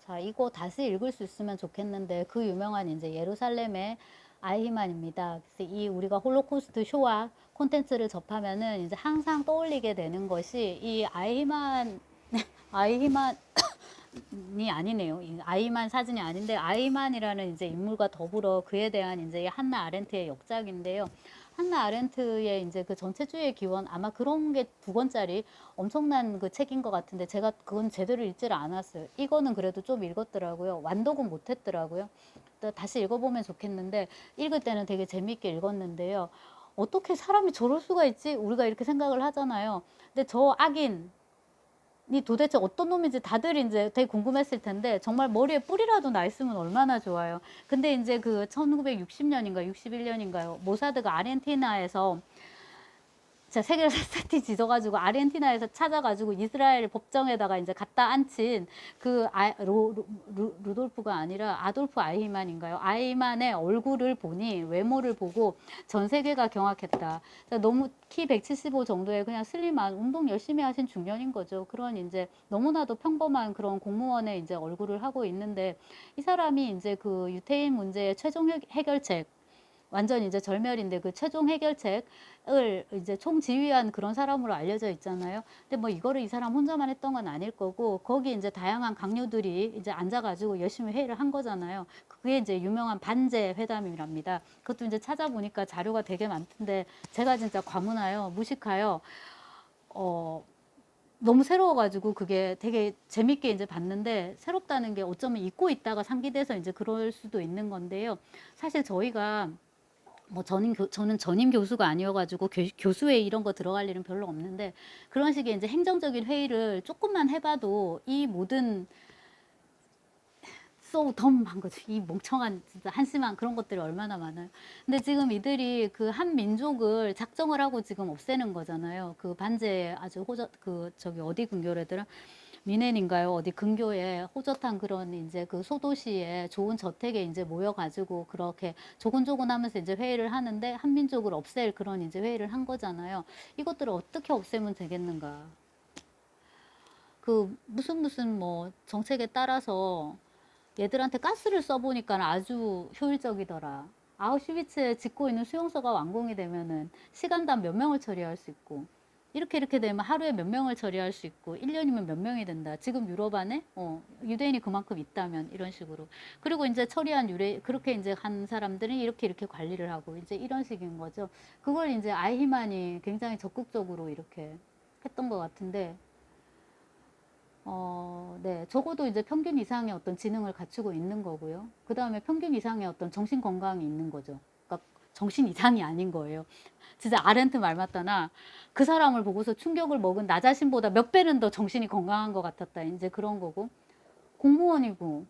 자, 이거 다시 읽을 수 있으면 좋겠는데 그 유명한 이제 예루살렘의 아이히만입니다. 그래서 이 우리가 홀로코스트 쇼와 콘텐츠를 접하면은 이제 항상 떠올리게 되는 것이 이 아이히만이 아니네요. 이 아이만 사진이 아닌데 아이만이라는 이제 인물과 더불어 그에 대한 이제 한나 아렌트의 역작인데요. 한나 아렌트의 이제 그 전체주의의 기원 아마 그런 게 두 권짜리 엄청난 그 책인 것 같은데 제가 그건 제대로 읽지를 않았어요. 이거는 그래도 좀 읽었더라고요. 완독은 못했더라고요. 다시 읽어보면 좋겠는데 읽을 때는 되게 재밌게 읽었는데요. 어떻게 사람이 저럴 수가 있지? 우리가 이렇게 생각을 하잖아요. 근데 저 악인 이 도대체 어떤 놈인지 다들 이제 되게 궁금했을 텐데 정말 머리에 뿔이라도 나 있으면 얼마나 좋아요. 근데 이제 그 1960년인가 61년인가요? 모사드가 아르헨티나에서 진짜 세계를 샅샅이 지져가지고 아르헨티나에서 찾아가지고 이스라엘 법정에다가 이제 갖다 앉힌 그 루돌프가 아니라 아돌프 아이히만인가요? 아이히만의 얼굴을 보니 외모를 보고 전 세계가 경악했다. 너무 키 175 정도의 그냥 슬림한 운동 열심히 하신 중년인 거죠. 그런 이제 너무나도 평범한 그런 공무원의 이제 얼굴을 하고 있는데 이 사람이 이제 그 유태인 문제의 최종 해결책 완전 이제 절멸인데 그 최종 해결책을 이제 총지휘한 그런 사람으로 알려져 있잖아요. 근데 뭐 이거를 이 사람 혼자만 했던 건 아닐 거고 거기 이제 다양한 강요들이 이제 앉아가지고 열심히 회의를 한 거잖아요. 그게 이제 유명한 반제 회담이랍니다. 그것도 이제 찾아보니까 자료가 되게 많던데 제가 진짜 과문하여 무식하여 너무 새로워가지고 그게 되게 재밌게 이제 봤는데 새롭다는 게 어쩌면 잊고 있다가 상기돼서 이제 그럴 수도 있는 건데요. 사실 저희가 뭐 저는 전임 교수가 아니어가지고 교수회 이런 거 들어갈 일은 별로 없는데 그런 식의 이제 행정적인 회의를 조금만 해봐도 이 모든 덤한 거죠. 이 멍청한 진짜 한심한 그런 것들이 얼마나 많아요. 근데 지금 이들이 그 한 민족을 작정을 하고 지금 없애는 거잖아요. 그 반제 아주 그 저기 어디 근교래더라 미넨인가요? 어디 근교에 호젓한 그런 이제 그 소도시에 좋은 저택에 이제 모여가지고 그렇게 조곤조곤 하면서 이제 회의를 하는데 한민족을 없앨 그런 이제 회의를 한 거잖아요. 이것들을 어떻게 없애면 되겠는가? 그 무슨 뭐 정책에 따라서 얘들한테 가스를 써보니까 아주 효율적이더라. 아우슈비츠에 짓고 있는 수용소가 완공이 되면은 시간당 몇 명을 처리할 수 있고 이렇게 되면 하루에 몇 명을 처리할 수 있고 1년이면 몇 명이 된다. 지금 유럽 안에 유대인이 그만큼 있다면 이런 식으로. 그리고 이제 처리한 그렇게 이제 한 사람들은 이렇게 관리를 하고 이제 이런 식인 거죠. 그걸 이제 아이히만이 굉장히 적극적으로 이렇게 했던 것 같은데 네. 적어도 이제 평균 이상의 어떤 지능을 갖추고 있는 거고요. 그 다음에 평균 이상의 어떤 정신 건강이 있는 거죠. 그러니까 정신 이상이 아닌 거예요. 진짜 아렌트 말 맞다나 그 사람을 보고서 충격을 먹은 나 자신보다 몇 배는 더 정신이 건강한 것 같았다. 이제 그런 거고. 공무원이고,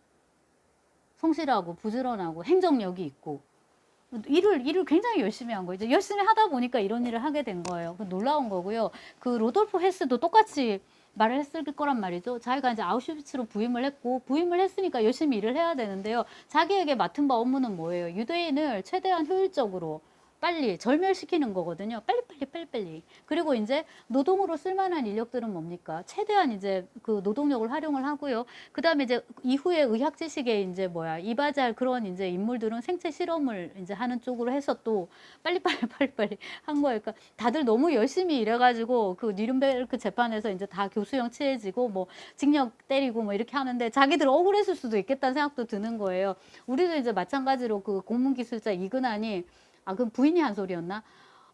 성실하고, 부지런하고, 행정력이 있고, 일을 굉장히 열심히 한 거예요. 이제 열심히 하다 보니까 이런 일을 하게 된 거예요. 놀라운 거고요. 그 로돌프 헤스도 똑같이 말을 했을 거란 말이죠. 자기가 이제 아우슈비츠로 부임을 했고 부임을 했으니까 열심히 일을 해야 되는데요. 자기에게 맡은 바 업무는 뭐예요? 유대인을 최대한 효율적으로 빨리 절멸시키는 거거든요. 빨리. 그리고 이제 노동으로 쓸만한 인력들은 뭡니까? 최대한 이제 그 노동력을 활용을 하고요. 그 다음에 이제 이후에 의학 지식에 이제 이바지할 그런 이제 인물들은 생체 실험을 이제 하는 쪽으로 해서 또 빨리 한 거예요. 그러니까 다들 너무 열심히 일해가지고 그 뉘른베르크 재판에서 이제 다 교수형 취해지고 뭐 징역 때리고 뭐 이렇게 하는데 자기들 억울했을 수도 있겠다는 생각도 드는 거예요. 우리도 이제 마찬가지로 그 공문기술자 이근한이 그럼 부인이 한 소리였나?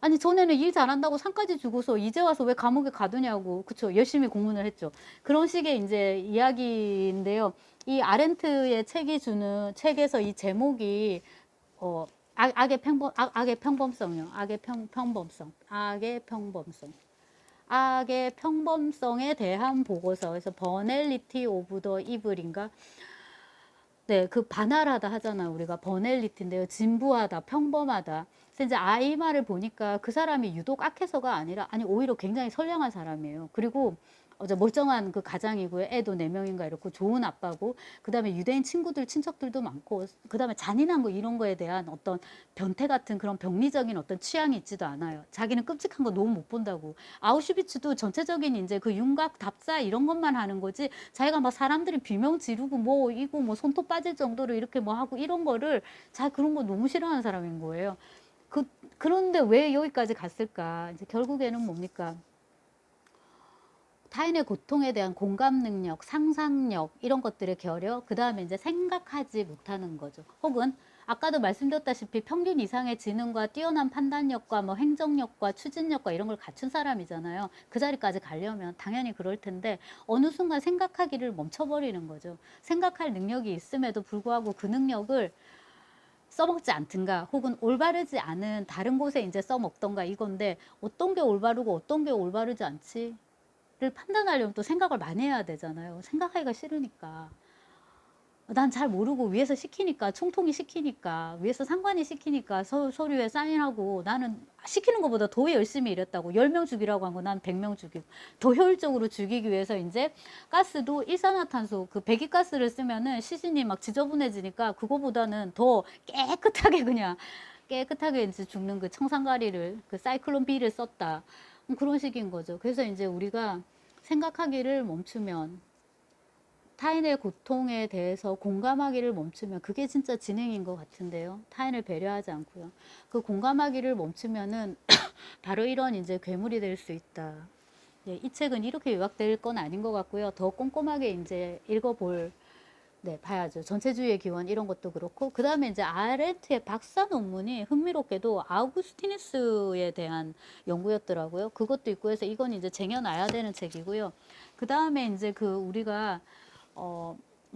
아니, 전에는 일 잘한다고 상까지 주고서 이제 와서 왜 감옥에 가두냐고. 그쵸. 열심히 공문을 했죠. 그런 식의 이제 이야기인데요. 이 아렌트의 책에서 이 제목이, 악의 평범성이요. 악의 평범성에 대한 보고서. 그래서 버넬리티 오브 더 이블인가? 네, 그 반할하다 하잖아요. 우리가 버넬리티인데요. 진부하다, 평범하다. 그래서 이제 아이말을 보니까 그 사람이 유독 악해서가 아니라, 아니, 오히려 굉장히 선량한 사람이에요. 그리고 저 멀쩡한 그 가장이고요. 애도 4명인가 이렇고 좋은 아빠고, 그다음에 유대인 친구들, 친척들도 많고, 그다음에 잔인한 거 이런 거에 대한 어떤 변태 같은 그런 병리적인 어떤 취향이 있지도 않아요. 자기는 끔찍한 거 너무 못 본다고. 아우슈비츠도 전체적인 이제 그 윤곽, 답사 이런 것만 하는 거지, 자기가 막 사람들이 비명 지르고 뭐 이거 뭐 손톱 빠질 정도로 이렇게 뭐 하고 이런 거를, 자기 그런 거 너무 싫어하는 사람인 거예요. 그런데 왜 여기까지 갔을까? 이제 결국에는 뭡니까? 타인의 고통에 대한 공감 능력, 상상력, 이런 것들의 결여, 그 다음에 이제 생각하지 못하는 거죠. 혹은 아까도 말씀드렸다시피 평균 이상의 지능과 뛰어난 판단력과 뭐 행정력과 추진력과 이런 걸 갖춘 사람이잖아요. 그 자리까지 가려면 당연히 그럴 텐데, 어느 순간 생각하기를 멈춰버리는 거죠. 생각할 능력이 있음에도 불구하고 그 능력을 써먹지 않든가, 혹은 올바르지 않은 다른 곳에 이제 써먹던가, 이건데 어떤 게 올바르고 어떤 게 올바르지 않지 를 판단하려면 또 생각을 많이 해야 되잖아요. 생각하기가 싫으니까. 난 잘 모르고 위에서 시키니까, 총통이 시키니까, 위에서 상관이 시키니까 서류에 사인하고, 나는 시키는 것보다 더 열심히 일했다고. 10명 죽이라고 한 거 난 100명 죽이고, 더 효율적으로 죽이기 위해서 이제 가스도 일산화탄소, 그 배기가스를 쓰면은 시신이 막 지저분해지니까 그거보다는 더 깨끗하게, 그냥 깨끗하게 이제 죽는 그 청산가리를, 그 사이클론 B를 썼다. 그런 식인 거죠. 그래서 이제 우리가 생각하기를 멈추면, 타인의 고통에 대해서 공감하기를 멈추면, 그게 진짜 진행인 것 같은데요. 타인을 배려하지 않고요. 그 공감하기를 멈추면은 바로 이런 이제 괴물이 될 수 있다. 예, 이 책은 이렇게 요약될 건 아닌 것 같고요. 더 꼼꼼하게 이제 읽어볼, 네, 봐야죠. 전체주의의 기원 이런 것도 그렇고, 그 다음에 이제 아렌트의 박사 논문이 흥미롭게도 아우구스티누스에 대한 연구였더라고요. 그것도 있고 해서 이건 이제 쟁여놔야 되는 책이고요. 그 다음에 이제 그 우리가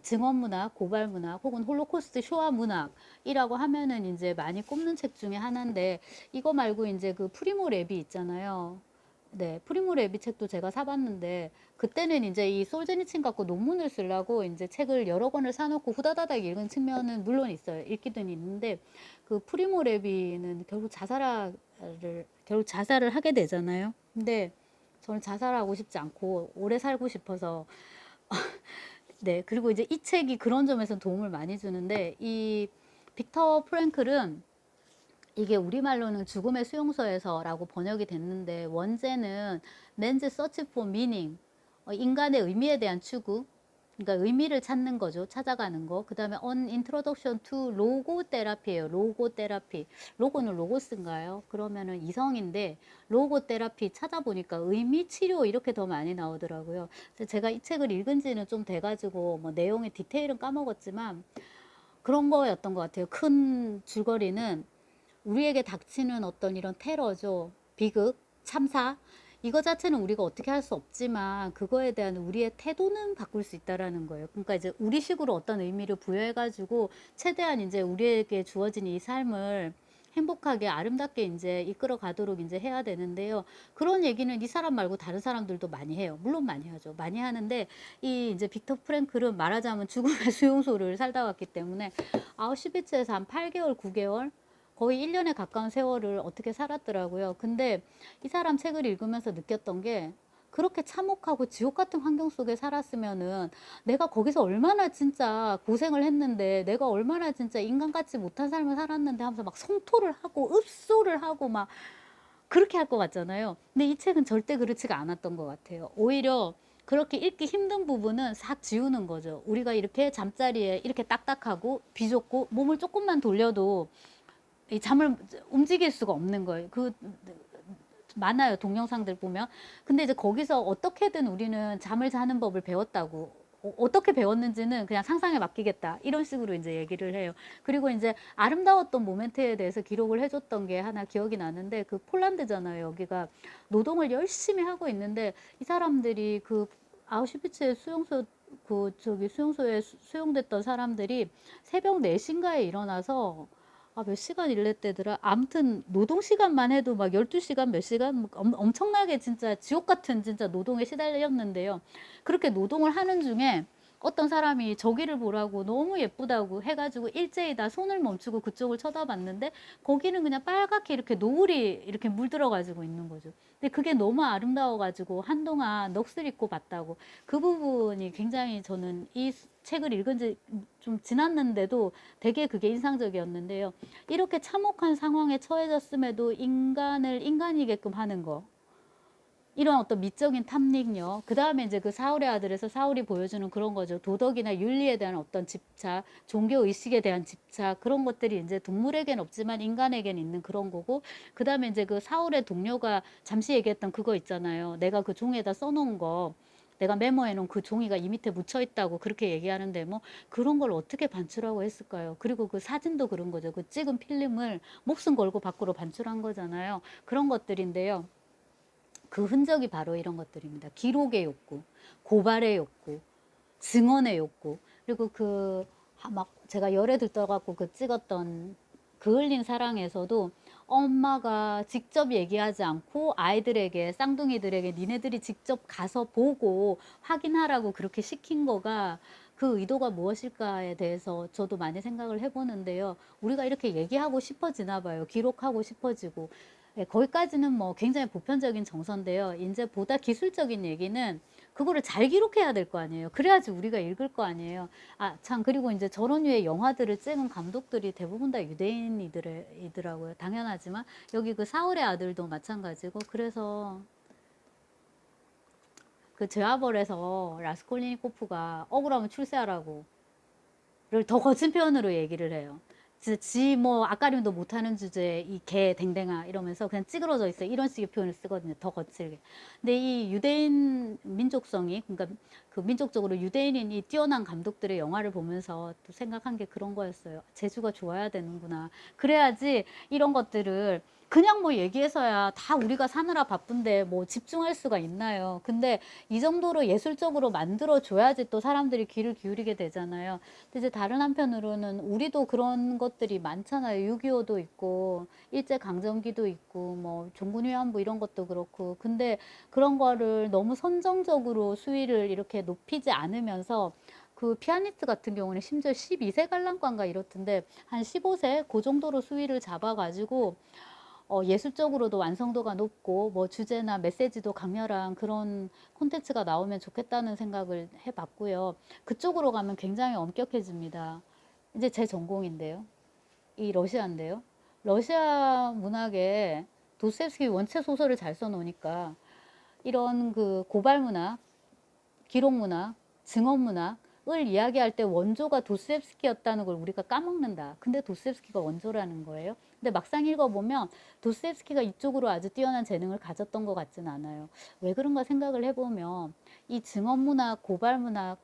증언문학, 고발문학, 혹은 홀로코스트 쇼와 문학이라고 하면은 이제 많이 꼽는 책 중에 하나인데, 이거 말고 이제 그 프리모 레비 있잖아요. 네, 프리모 레비 책도 제가 사봤는데, 그때는 이제 이 솔제니친 갖고 논문을 쓰려고 이제 책을 여러 권을 사놓고 후다다닥 읽은 측면은 물론 있어요. 읽기는 있는데, 그 프리모 레비는 결국 자살을 하게 되잖아요. 근데 저는 자살하고 싶지 않고 오래 살고 싶어서 네, 그리고 이제 이 책이 그런 점에서 도움을 많이 주는데, 이 빅터 프랭클은, 이게 우리말로는 죽음의 수용소에서라고 번역이 됐는데, 원제는 Man's Search for Meaning, 인간의 의미에 대한 추구, 그러니까 의미를 찾는 거죠. 찾아가는 거. 그 다음에 On Introduction to 로고테라피예요. 로고테라피. 로고는 로고스인가요? 그러면은 이성인데, 로고테라피 찾아보니까 의미 치료 이렇게 더 많이 나오더라고요. 그래서 제가 이 책을 읽은 지는 좀 돼가지고 뭐 내용의 디테일은 까먹었지만 그런 거였던 것 같아요. 큰 줄거리는 우리에게 닥치는 어떤 이런 테러죠. 비극, 참사. 이거 자체는 우리가 어떻게 할 수 없지만 그거에 대한 우리의 태도는 바꿀 수 있다라는 거예요. 그러니까 이제 우리식으로 어떤 의미를 부여해가지고 최대한 이제 우리에게 주어진 이 삶을 행복하게 아름답게 이제 이끌어 가도록 이제 해야 되는데요. 그런 얘기는 이 사람 말고 다른 사람들도 많이 해요. 물론 많이 하죠. 많이 하는데, 이 이제 빅터 프랭클은 말하자면 죽음의 수용소를 살다 왔기 때문에 아우슈비츠에서 한 8개월, 9개월 거의 1년에 가까운 세월을 어떻게 살았더라고요. 근데 이 사람 책을 읽으면서 느꼈던 게, 그렇게 참혹하고 지옥 같은 환경 속에 살았으면은 내가 거기서 얼마나 진짜 고생을 했는데, 내가 얼마나 진짜 인간 같지 못한 삶을 살았는데 하면서 막 성토를 하고 읍소를 하고 막 그렇게 할 것 같잖아요. 근데 이 책은 절대 그렇지가 않았던 것 같아요. 오히려 그렇게 읽기 힘든 부분은 싹 지우는 거죠. 우리가 이렇게 잠자리에 이렇게 딱딱하고 비좁고 몸을 조금만 돌려도 이 잠을 움직일 수가 없는 거예요. 많아요, 동영상들 보면. 근데 이제 거기서 어떻게든 우리는 잠을 자는 법을 배웠다고. 어떻게 배웠는지는 그냥 상상에 맡기겠다. 이런 식으로 이제 얘기를 해요. 그리고 이제 아름다웠던 모멘트에 대해서 기록을 해줬던 게 하나 기억이 나는데, 그 폴란드잖아요. 여기가 노동을 열심히 하고 있는데, 이 사람들이 그 아우슈비츠의 수용소, 수용소에 수용됐던 사람들이 새벽 4시인가에 일어나서, 몇 시간 일했대더라. 아무튼 노동 시간만 해도 막 12시간 몇 시간 엄청나게 진짜 지옥 같은 진짜 노동에 시달렸는데요. 그렇게 노동을 하는 중에 어떤 사람이 저기를 보라고 너무 예쁘다고 해가지고 일제히 다 손을 멈추고 그쪽을 쳐다봤는데 거기는 그냥 빨갛게 이렇게 노을이 이렇게 물들어가지고 있는 거죠. 근데 그게 너무 아름다워가지고 한동안 넋을 잃고 봤다고. 그 부분이 굉장히 저는 이 책을 읽은 지 좀 지났는데도 되게 그게 인상적이었는데요. 이렇게 참혹한 상황에 처해졌음에도 인간을 인간이게끔 하는 거. 이런 어떤 미적인 탐닉력, 그 다음에 이제 그 사울의 아들에서 사울이 보여주는 그런 거죠. 도덕이나 윤리에 대한 어떤 집착, 종교 의식에 대한 집착, 그런 것들이 이제 동물에겐 없지만 인간에겐 있는 그런 거고, 그 다음에 이제 그 사울의 동료가 잠시 얘기했던 그거 있잖아요. 내가 그 종이에다 써놓은 거, 내가 메모해 놓은 그 종이가 이 밑에 묻혀 있다고 그렇게 얘기하는데 뭐 그런 걸 어떻게 반출하고 했을까요? 그리고 그 사진도 그런 거죠. 그 찍은 필름을 목숨 걸고 밖으로 반출한 거잖아요. 그런 것들인데요. 그 흔적이 바로 이런 것들입니다. 기록의 욕구, 고발의 욕구, 증언의 욕구, 그리고 그 막 제가 열에 들떠갖고 그 찍었던 그을린 사랑에서도 엄마가 직접 얘기하지 않고 아이들에게, 쌍둥이들에게 니네들이 직접 가서 보고 확인하라고 그렇게 시킨 거가 그 의도가 무엇일까에 대해서 저도 많이 생각을 해보는데요. 우리가 이렇게 얘기하고 싶어지나 봐요. 기록하고 싶어지고. 네, 거기까지는 뭐 굉장히 보편적인 정서인데요. 이제 보다 기술적인 얘기는 그거를 잘 기록해야 될 거 아니에요. 그래야지 우리가 읽을 거 아니에요. 아, 참, 그리고 이제 저런 류의 영화들을 찍은 감독들이 대부분 다 유대인이더라고요. 당연하지만 여기 그 사울의 아들도 마찬가지고, 그래서 그 제아벌에서 라스콜리니코프가 억울하면 출세하라고 를 더 거친 표현으로 얘기를 해요. 지 뭐 아까림도 못하는 주제에 이 개 댕댕아 이러면서 그냥 찌그러져 있어, 이런 식의 표현을 쓰거든요. 더 거칠게. 근데 이 유대인 민족성이, 그러니까 그 민족적으로 유대인이 뛰어난 감독들의 영화를 보면서 또 생각한 게 그런 거였어요. 재주가 좋아야 되는구나. 그래야지 이런 것들을 그냥 뭐 얘기해서야 다 우리가 사느라 바쁜데 뭐 집중할 수가 있나요? 근데 이 정도로 예술적으로 만들어 줘야지 또 사람들이 귀를 기울이게 되잖아요. 근데 이제 다른 한편으로는 우리도 그런 것들이 많잖아요. 6.25도 있고 일제강점기도 있고 뭐 종군위안부 이런 것도 그렇고. 근데 그런 거를 너무 선정적으로 수위를 이렇게 높이지 않으면서, 그 피아니스트 같은 경우는 심지어 12세 관람가인가 이렇던데 한 15세 그 정도로 수위를 잡아가지고 예술적으로도 완성도가 높고 뭐 주제나 메시지도 강렬한 그런 콘텐츠가 나오면 좋겠다는 생각을 해봤고요. 그쪽으로 가면 굉장히 엄격해집니다. 이제 제 전공인데요. 이 러시아인데요. 러시아 문학에 도스토옙스키 원체 소설을 잘 써놓으니까 이런 그 고발 문학, 기록 문학, 증언 문학을 이야기할 때 원조가 도스토옙스키였다는 걸 우리가 까먹는다. 근데 도스토옙스키가 원조라는 거예요. 근데 막상 읽어보면 도스토옙스키가 이쪽으로 아주 뛰어난 재능을 가졌던 것 같진 않아요. 왜 그런가 생각을 해보면 이 증언 문학, 고발 문학은,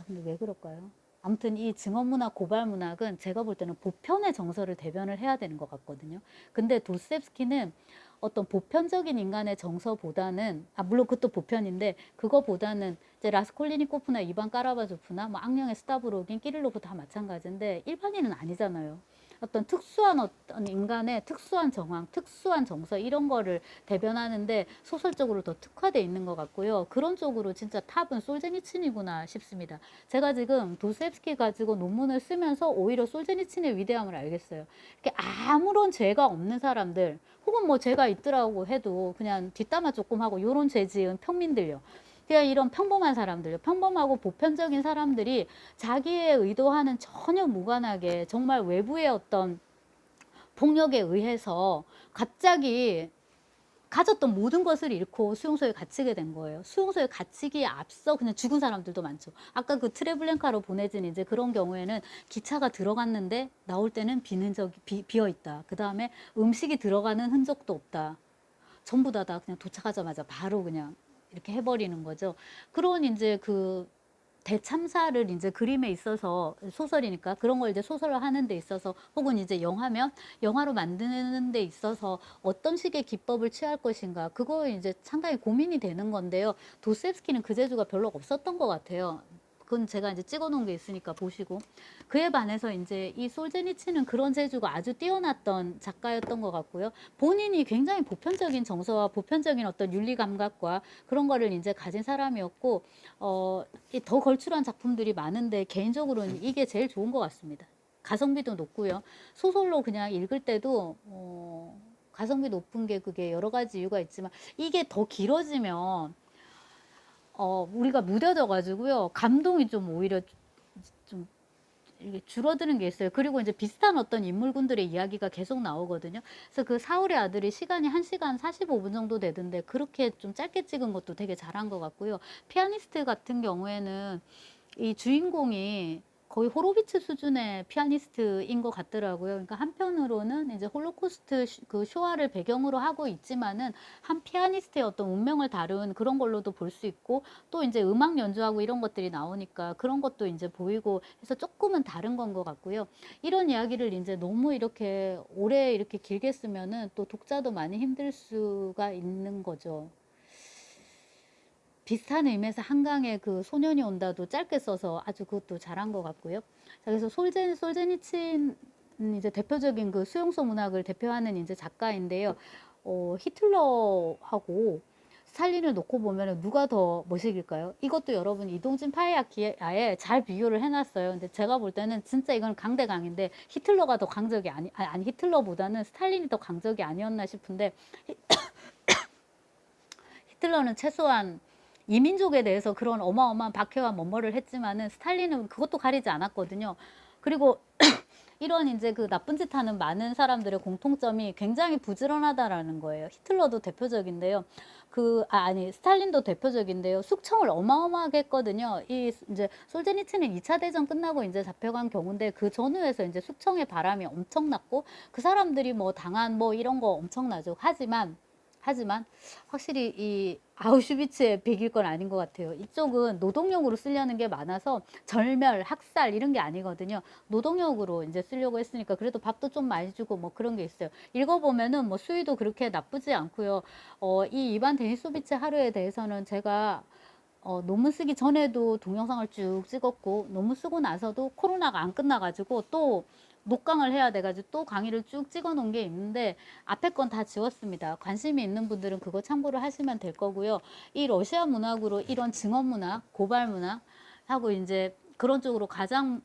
근데 왜 그럴까요? 아무튼 이 증언 문학, 고발 문학은 제가 볼 때는 보편의 정서를 대변을 해야 되는 것 같거든요. 근데 도스토옙스키는 어떤 보편적인 인간의 정서보다는, 물론 그것도 보편인데 그거보다는 이제 라스콜리니코프나 이반 까라바조프나 뭐 악령의 스타브로긴, 끼릴로프 다 마찬가지인데 일반인은 아니잖아요. 어떤 특수한 어떤 인간의 특수한 정황, 특수한 정서 이런 거를 대변하는데 소설적으로 더 특화되어 있는 것 같고요. 그런 쪽으로 진짜 탑은 솔제니친이구나 싶습니다. 제가 지금 도스토옙스키 가지고 논문을 쓰면서 오히려 솔제니친의 위대함을 알겠어요. 이렇게 아무런 죄가 없는 사람들, 혹은 뭐 죄가 있더라고 해도 그냥 뒷담화 조금 하고 요런 죄 지은 평민들요. 그냥 이런 평범한 사람들요. 평범하고 보편적인 사람들이 자기의 의도와는 전혀 무관하게 정말 외부의 어떤 폭력에 의해서 갑자기 가졌던 모든 것을 잃고 수용소에 갇히게 된 거예요. 수용소에 갇히기에 앞서 그냥 죽은 사람들도 많죠. 아까 그 트레블렌카로 보내진 이제 그런 경우에는 기차가 들어갔는데 나올 때는 비어 있다. 그 다음에 음식이 들어가는 흔적도 없다. 전부 다 그냥 도착하자마자 바로 그냥 이렇게 해버리는 거죠. 그런 이제 그 대참사를 이제 그림에 있어서, 소설이니까 그런 걸 이제 소설을 하는 데 있어서, 혹은 이제 영화면 영화로 만드는 데 있어서 어떤 식의 기법을 취할 것인가, 그거 이제 상당히 고민이 되는 건데요. 도스토옙스키는 그 재주가 별로 없었던 것 같아요. 그건 제가 이제 찍어 놓은 게 있으니까 보시고. 그에 반해서 이제 이 솔제니치는 그런 재주가 아주 뛰어났던 작가였던 것 같고요. 본인이 굉장히 보편적인 정서와 보편적인 어떤 윤리 감각과 그런 거를 이제 가진 사람이었고, 더 걸출한 작품들이 많은데 개인적으로는 이게 제일 좋은 것 같습니다. 가성비도 높고요. 소설로 그냥 읽을 때도 가성비 높은 게 그게 여러 가지 이유가 있지만, 이게 더 길어지면 우리가 무뎌져 가지고요. 감동이 좀 오히려 좀 이게 줄어드는 게 있어요. 그리고 이제 비슷한 어떤 인물군들의 이야기가 계속 나오거든요. 그래서 그 사울의 아들이 시간이 1시간 45분 정도 되던데 그렇게 좀 짧게 찍은 것도 되게 잘한 것 같고요. 피아니스트 같은 경우에는 이 주인공이 거의 호로비츠 수준의 피아니스트인 것 같더라고요. 그러니까 한편으로는 이제 홀로코스트 그 쇼와를 배경으로 하고 있지만은 한 피아니스트의 어떤 운명을 다룬 그런 걸로도 볼 수 있고, 또 이제 음악 연주하고 이런 것들이 나오니까 그런 것도 이제 보이고 해서 조금은 다른 건 것 같고요. 이런 이야기를 이제 너무 이렇게 오래 이렇게 길게 쓰면은 또 독자도 많이 힘들 수가 있는 거죠. 비슷한 의미에서 한강에 그 소년이 온다도 짧게 써서 아주 그것도 잘한 것 같고요. 자, 그래서 솔제니친 이제 대표적인 그 수용소 문학을 대표하는 이제 작가인데요. 히틀러하고 스탈린을 놓고 보면 누가 더 멋있을까요? 이것도 여러분 이동진 파이아키아에 잘 비교를 해놨어요. 근데 제가 볼 때는 진짜 이건 강대강인데 히틀러가 더 강적이 아니 히틀러보다는 스탈린이 더 강적이 아니었나 싶은데, 히틀러는 최소한 이민족에 대해서 그런 어마어마한 박해와 뭐뭐를 했지만은 스탈린은 그것도 가리지 않았거든요. 그리고 이런 이제 그 나쁜 짓 하는 많은 사람들의 공통점이 굉장히 부지런하다라는 거예요. 히틀러도 대표적인데요. 아니, 스탈린도 대표적인데요. 숙청을 어마어마하게 했거든요. 이 이제 솔제니츠는 2차 대전 끝나고 이제 잡혀간 경우인데, 그 전후에서 이제 숙청의 바람이 엄청났고, 그 사람들이 뭐 당한 뭐 이런 거 엄청나죠. 하지만 확실히 이 아우슈비츠에 비길 건 아닌 것 같아요. 이쪽은 노동력으로 쓰려는 게 많아서 절멸, 학살 이런 게 아니거든요. 노동력으로 이제 쓰려고 했으니까 그래도 밥도 좀 많이 주고 뭐 그런 게 있어요. 읽어보면은 뭐 수위도 그렇게 나쁘지 않고요. 이 이반 데니소비치 하루에 대해서는 제가 논문 쓰기 전에도 동영상을 쭉 찍었고, 논문 쓰고 나서도 코로나가 안 끝나가지고 또 녹강을 해야 돼가지고 또 강의를 쭉 찍어 놓은 게 있는데, 앞에 건 다 지웠습니다. 관심이 있는 분들은 그거 참고를 하시면 될 거고요. 이 러시아 문학으로 이런 증언 문학, 고발 문학 하고 이제 그런 쪽으로 가장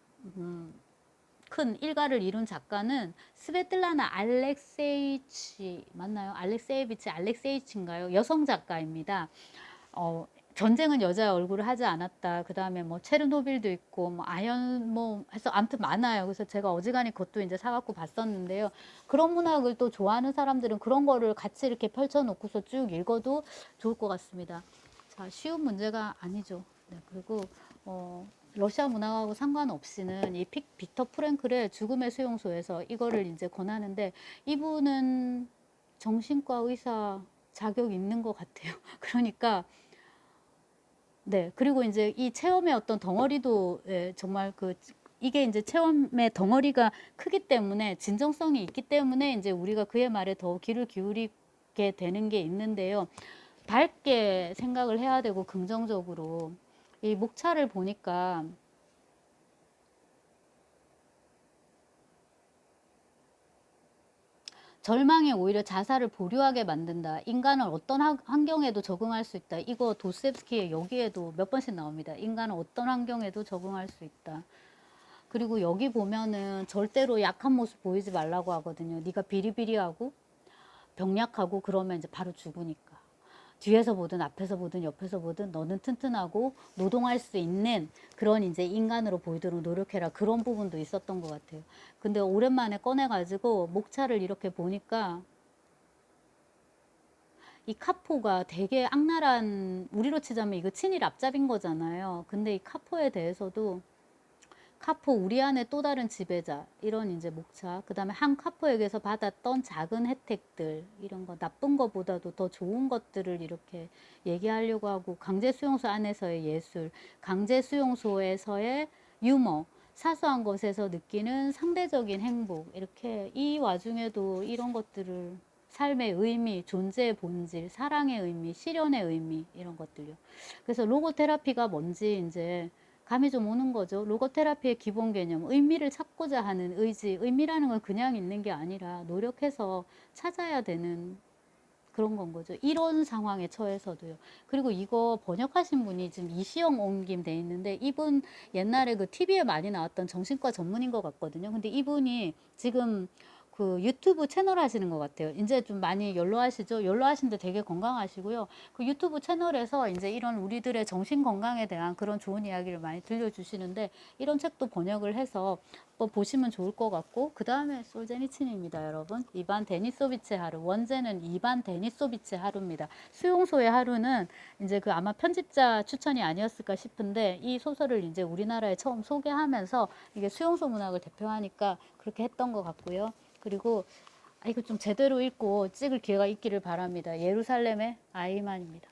큰 일가를 이룬 작가는 스베틀라나 알렉세이치 맞나요? 알렉세이치인가요? 여성 작가입니다. 전쟁은 여자의 얼굴을 하지 않았다. 그 다음에 뭐 체르노빌도 있고 뭐 아연 뭐 해서 아무튼 많아요. 그래서 제가 어지간히 그것도 이제 사갖고 봤었는데요. 그런 문학을 또 좋아하는 사람들은 그런 거를 같이 이렇게 펼쳐놓고서 쭉 읽어도 좋을 것 같습니다. 자, 쉬운 문제가 아니죠. 네, 그리고 러시아 문학하고 상관없이는 이 빅터 프랭클의 죽음의 수용소에서 이거를 이제 권하는데, 이분은 정신과 의사 자격 있는 것 같아요. 그러니까 네, 그리고 이제 이 체험의 어떤 덩어리도 정말 이게 이제 체험의 덩어리가 크기 때문에 진정성이 있기 때문에 이제 우리가 그의 말에 더 귀를 기울이게 되는 게 있는데요. 밝게 생각을 해야 되고 긍정적으로 이 목차를 보니까 절망이 오히려 자살을 보류하게 만든다. 인간은 어떤 환경에도 적응할 수 있다. 이거 도스옙스키의 여기에도 몇 번씩 나옵니다. 인간은 어떤 환경에도 적응할 수 있다. 그리고 여기 보면은 절대로 약한 모습 보이지 말라고 하거든요. 네가 비리비리하고 병약하고 그러면 이제 바로 죽으니까. 뒤에서 보든 앞에서 보든 옆에서 보든 너는 튼튼하고 노동할 수 있는 그런 이제 인간으로 보이도록 노력해라. 그런 부분도 있었던 것 같아요. 근데 오랜만에 꺼내가지고 목차를 이렇게 보니까 이 카포가 되게 악랄한, 우리로 치자면 이거 친일 앞잡인 거잖아요. 근데 이 카포에 대해서도 카포 우리 안에 또 다른 지배자 이런 이제 목차, 그 다음에 한 카포에게서 받았던 작은 혜택들 이런 거 나쁜 것보다도 더 좋은 것들을 이렇게 얘기하려고 하고, 강제 수용소 안에서의 예술, 강제 수용소에서의 유머, 사소한 것에서 느끼는 상대적인 행복, 이렇게 이 와중에도 이런 것들을 삶의 의미, 존재의 본질, 사랑의 의미, 실현의 의미 이런 것들요. 그래서 로고 테라피가 뭔지 이제 감이 좀 오는 거죠. 로고테라피의 기본 개념, 의미를 찾고자 하는 의지, 의미라는 건 그냥 있는 게 아니라 노력해서 찾아야 되는 그런 건 거죠. 이런 상황에 처해서도요. 그리고 이거 번역하신 분이 지금 이시영 옹김 돼 있는데 이분 옛날에 그 TV에 많이 나왔던 정신과 전문인 것 같거든요. 근데 이분이 지금 그 유튜브 채널 하시는 것 같아요. 이제 좀 많이 연로하시죠? 연로하신데 되게 건강하시고요. 그 유튜브 채널에서 이제 이런 우리들의 정신 건강에 대한 그런 좋은 이야기를 많이 들려주시는데 이런 책도 번역을 해서 한번 보시면 좋을 것 같고 그 다음에 솔제니친입니다, 여러분. 이반 데니소비치의 하루. 원제는 이반 데니소비치의 하루입니다. 수용소의 하루는 이제 그 아마 편집자 추천이 아니었을까 싶은데 이 소설을 이제 우리나라에 처음 소개하면서 이게 수용소 문학을 대표하니까 그렇게 했던 것 같고요. 그리고 이거 좀 제대로 읽고 찍을 기회가 있기를 바랍니다. 예루살렘의 아이만입니다.